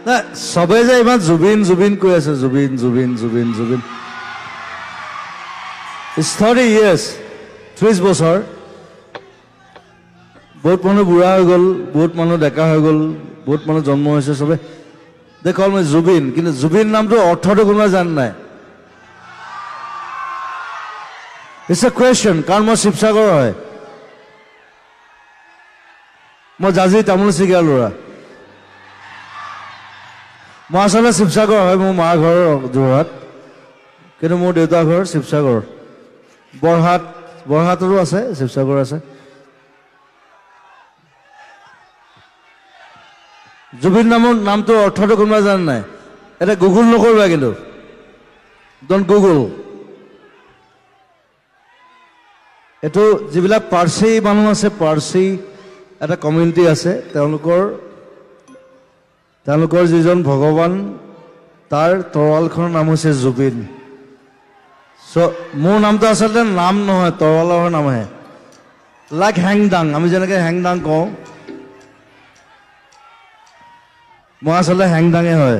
না সবে যে ইমান জুবিন জুবিন কৈ আছে জুবিন জুবিন জুবিন জুবিন It's 30 years 30 বছৰ বহুত মানুহ বুঢ়া হৈ গ'ল বহুত মানুহ ডেকা হৈ গ'ল বহুত মানুহ জন্ম হৈছে সবে they call me জুবিন কিন্তু জুবিন নামটো অৰ্থটো কোনোবা জান নাই It's a question কাৰণ মই শিৱসাগৰ হয় মই জাজি তামোল চিগা ল'ৰা মই আচলতে শিৱসাগৰ হয় মোৰ মা ঘৰ যোৰহাট কিন্তু মোৰ দেউতা ঘৰ শিৱসাগৰ বৰহাটৰো আছে শিৱসাগৰ আছে জুবিন নামটো অৰ্থটো কোনোবা জান নাই এটা গুগল নকৰিবা কিন্তু ডন্ট গুগল এটো যিবিলাক পাৰ্চী মানুহ আছে পাৰ্চী এটা কমিউনিটি আছে তেওঁলোকৰ যিজন ভগৱান তাৰ তৰোৱালখনৰ নাম হৈছে জুবিন মোৰ নামটো আচলতে নাম নহয় তৰোৱালৰ নামহে লাইক হেংদাং আমি যেনেকৈ হেংদাং কওঁ মই আচলতে হেংদাঙে হয়